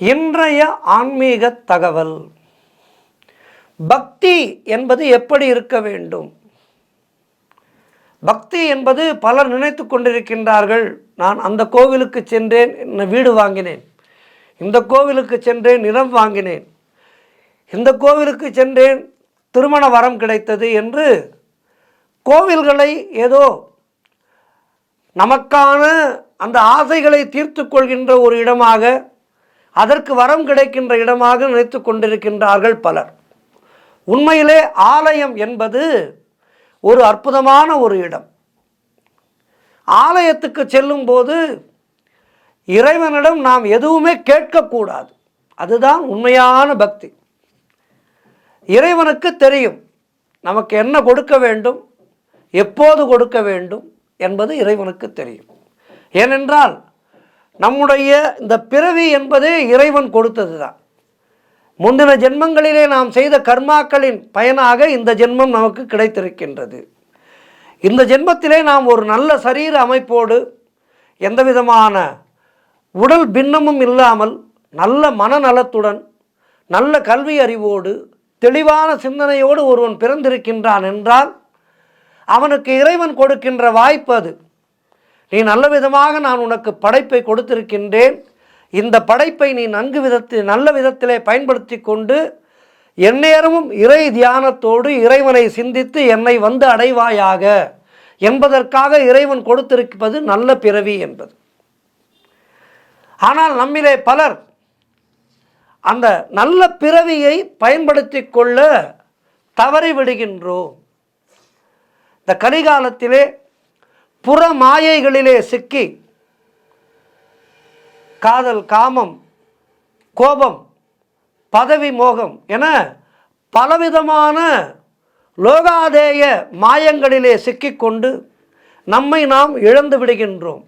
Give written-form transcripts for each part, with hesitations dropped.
இன்றைய ஆன்மீக தகவல். பக்தி என்பது எப்படி இருக்க வேண்டும்? பக்தி என்பது பலர் நினைத்து கொண்டிருக்கின்றார்கள், நான் அந்த கோவிலுக்கு சென்றேன், வீடு வாங்கினேன், இந்த கோவிலுக்கு சென்றேன், நிலம் வாங்கினேன், இந்த கோவிலுக்கு சென்றேன், திருமண வரம் கிடைத்தது என்று கோவில்களை ஏதோ நமக்கான அந்த ஆசைகளை தீர்த்து கொள்கின்ற ஒரு இடமாக, அதற்கு வரம் கிடைக்கின்ற இடமாக நினைத்து கொண்டிருக்கின்றார்கள் பலர். உண்மையிலே ஆலயம் என்பது ஒரு அற்புதமான ஒரு இடம். ஆலயத்துக்கு செல்லும் போது இறைவனிடம் நாம் எதுவுமே கேட்கக்கூடாது. அதுதான் உண்மையான பக்தி. இறைவனுக்கு தெரியும் நமக்கு என்ன கொடுக்க வேண்டும், எப்போது கொடுக்க வேண்டும் என்பது இறைவனுக்கு தெரியும். ஏனென்றால் நம்முடைய இந்த பிறவி என்பதே இறைவன் கொடுத்தது தான். முந்தின ஜென்மங்களிலே நாம் செய்த கர்மாக்களின் பயனாக இந்த ஜென்மம் நமக்கு கிடைத்திருக்கின்றது. இந்த ஜென்மத்திலே நாம் ஒரு நல்ல சரீர அமைப்போடு, எந்த விதமான உடல் பின்னமும் இல்லாமல், நல்ல மனநலத்துடன், நல்ல கல்வி அறிவோடு, தெளிவான சிந்தனையோடு ஒருவன் பிறந்திருக்கின்றான் என்றால் அவனுக்கு இறைவன் கொடுக்கின்ற வாய்ப்பு அது. நீ நல்ல விதமாக நான் உனக்கு படைப்பை கொடுத்திருக்கின்றேன், இந்த படைப்பை நீ நல்ல விதத்திலே பயன்படுத்தி கொண்டு எந்நேரமும் இறை தியானத்தோடு இறைவனை சிந்தித்து என்னை வந்து அடைவாயாக என்பதற்காக இறைவன் கொடுத்திருப்பது நல்ல பிறவி என்பது. ஆனால் நம்மிலே பலர் அந்த நல்ல பிறவியை பயன்படுத்தி கொள்ள தவறிவிடுகின்றோம். இந்த கலிகாலத்திலே புற மாயைகளிலே சிக்கி காதல், காமம், கோபம், பதவி மோகம் என பலவிதமான லோகாதேய மாயங்களிலே சிக்கிக்கொண்டு நம்மை நாம் இழந்து விடுகின்றோம்.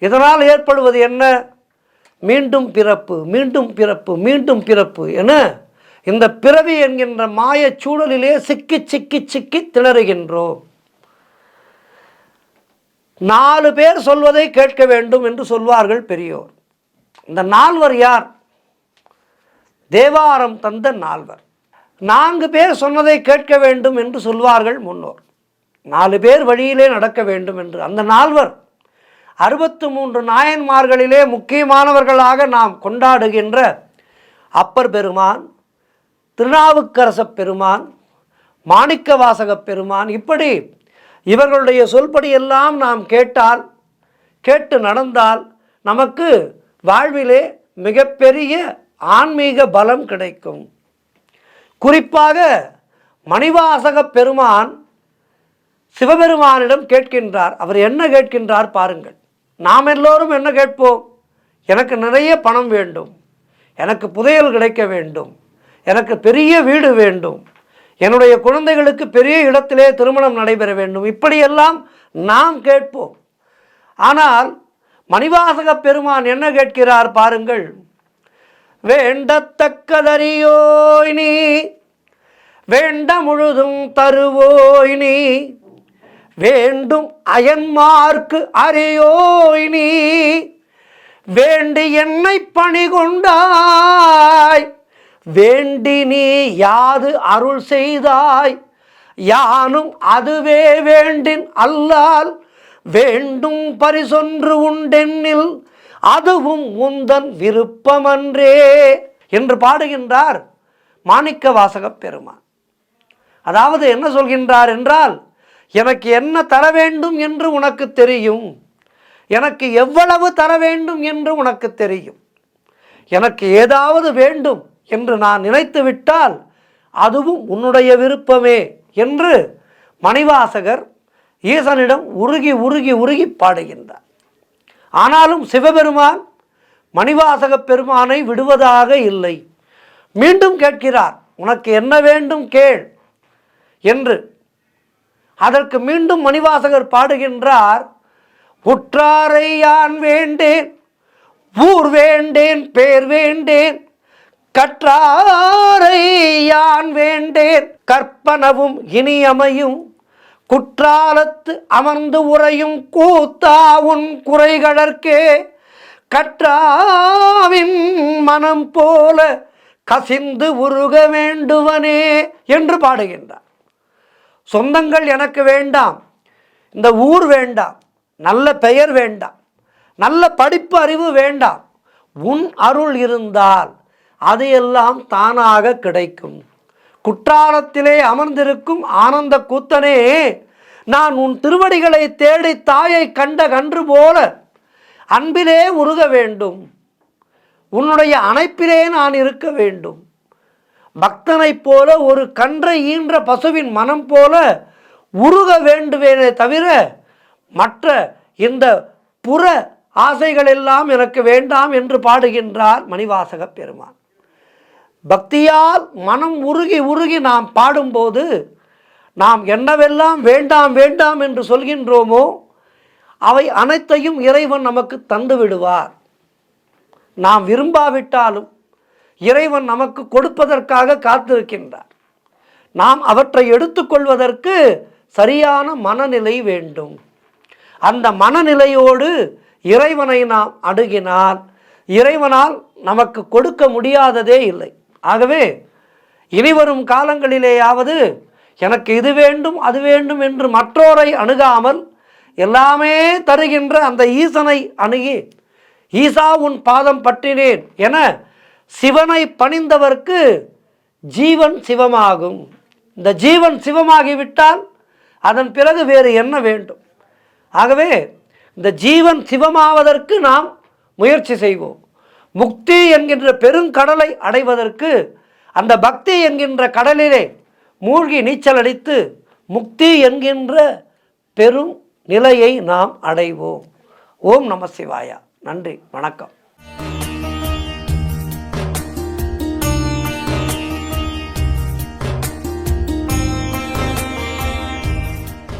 இதனால் ஏற்படுவது என்ன? மீண்டும் பிறப்பு, மீண்டும் பிறப்பு, மீண்டும் பிறப்பு என இந்த பிறவி என்கின்ற மாய சூழலிலே சிக்கி சிக்கி சிக்கி திணறுகின்றோம். 4 பேர் சொல்வதை கேட்க வேண்டும் என்று சொல்வார்கள் பெரியோர். இந்த 4வர் யார்? தேவாரம் தந்த 4வர். 4 பேர் சொன்னதை கேட்க வேண்டும் என்று சொல்வார்கள் முன்னோர். 4 பேர் வழியிலே நடக்க வேண்டும் என்று. அந்த 4வர் 63 நாயன்மார்களிலே முக்கியமானவர்களாக நாம் கொண்டாடுகின்ற அப்பர் பெருமான், திருநாவுக்கரச பெருமான், மாணிக்க வாசக பெருமான், இப்படி இவர்களுடைய சொல்படி எல்லாம் நாம் கேட்டு நடந்தால் நமக்கு வாழ்விலே மிகப்பெரிய ஆன்மீக பலம் கிடைக்கும். குறிப்பாக மணிவாசக பெருமான் சிவபெருமானிடம் கேட்கின்றார். அவர் என்ன கேட்கின்றார் பாருங்கள். நாம் எல்லோரும் என்ன கேட்போம்? எனக்கு நிறைய பணம் வேண்டும், எனக்கு புதையல் கிடைக்க வேண்டும், எனக்கு பெரிய வீடு வேண்டும், என்னுடைய குழந்தைகளுக்கு பெரிய இடத்திலே திருமணம் நடைபெற வேண்டும், இப்படியெல்லாம் நாம் கேட்போம். ஆனால் மணிவாசக பெருமான் என்ன கேட்கிறார் பாருங்கள். வேண்டத்தக்கதறியோய் நீ, வேண்ட முழுதும் தருவோய் நீ, வேண்டும் அயன்மார்க்கு அறியோய் நீ, வேண்டி என்னை பணி கொண்டாய், வேண்டி நீ யாது அருள் செய்தாய், யானும் அதுவே வேண்டின் அல்லால் வேண்டும் பரிசொன்று உண்டென்னில் அதுவும் உந்தன் விருப்பமன்றே என்று பாடுகின்றார் மாணிக்க வாசக பெருமான். அதாவது என்ன சொல்கின்றார் என்றால், எனக்கு என்ன தர வேண்டும் என்று உனக்கு தெரியும், எனக்கு எவ்வளவு தர வேண்டும் என்று உனக்கு தெரியும், எனக்கு ஏதாவது வேண்டும் என்று நான் நினைத்து விட்டால் அதுவும் உன்னுடைய விருப்பமே என்று மணிவாசகர் ஈசனிடம் உருகி உருகி உருகி பாடுகின்றார். ஆனாலும் சிவபெருமான் மணிவாசக பெருமானை விடுவதாக இல்லை. மீண்டும் கேட்கிறார், உனக்கு என்ன வேண்டும் கேள் என்று. அதற்கு மீண்டும் மணிவாசகர் பாடுகின்றார், உற்றாரை யான் வேண்டேன், ஊர் வேண்டேன், பேர் வேண்டேன், கற்றாரை யான் வேண்டேன், கற்பனவும் இனியமையும், குற்றாலத்து அமர்ந்து உரையும் கூத்தா உன் குறைகளற்கே கற்றாவின் மனம் போல கசிந்து உருக வேண்டுவனே என்று பாடுகின்றார். சொந்தங்கள் எனக்கு வேண்டாம், இந்த ஊர் வேண்டாம், நல்ல பெயர் வேண்டாம், நல்ல படிப்பு அறிவு வேண்டாம், உன் அருள் இருந்தால் அது எல்லாம் தானாக கிடைக்கும். குற்றாலத்திலே அமர்ந்திருக்கும் ஆனந்த கூத்தனே, நான் உன் திருவடிகளை தேடி தாயை கண்ட கன்று போல அன்பிலே உருக வேண்டும், உன்னுடைய அணைப்பிலே நான் இருக்க வேண்டும். பக்தனைப் போல ஒரு கன்றை ஈன்ற பசுவின் மனம் போல உருக வேண்டுவேனே தவிர மற்ற இந்த புற ஆசைகள் எல்லாம் எனக்கு வேண்டாம் என்று பாடுகின்றார் மணிவாசக பெருமான். பக்தியால் மனம் உருகி உருகி நாம் பாடும்போது நாம் என்னவெல்லாம் வேண்டாம் வேண்டாம் என்று சொல்கின்றோமோ அவை அனைத்தையும் இறைவன் நமக்கு தந்து விடுவார். நாம் விரும்பாவிட்டாலும் இறைவன் நமக்கு கொடுப்பதற்காக காத்திருக்கின்றார். நாம் அவற்றை எடுத்துக்கொள்வதற்கு சரியான மனநிலை வேண்டும். அந்த மனநிலையோடு இறைவனை நாம் அணுகினால் இறைவனால் நமக்கு கொடுக்க முடியாததே இல்லை. ஆகவே இனிவரும் காலங்களிலேயாவது எனக்கு இது வேண்டும் அது வேண்டும் என்று மற்றோரை அணுகாமல் எல்லாமே தருகின்ற அந்த ஈசனை அணுகி, ஈசா உன் பாதம் பற்றினேன் என சிவனை பணிந்தவர்க்கு ஜீவன் சிவமாகும். இந்த ஜீவன் சிவமாகிவிட்டால் அதன் பிறகு வேறு என்ன வேண்டும்? ஆகவே இந்த ஜீவன் சிவமாவதற்கு நாம் முயற்சி செய்வோம். முக்தி என்கின்ற பெருங்கடலை அடைவதற்கு அந்த பக்தி என்கின்ற கடலிலே மூழ்கி நீச்சல் அடித்து முக்தி என்கின்ற பெரும் நிலையை நாம் அடைவோம். ஓம் நம சிவாயா. நன்றி, வணக்கம்.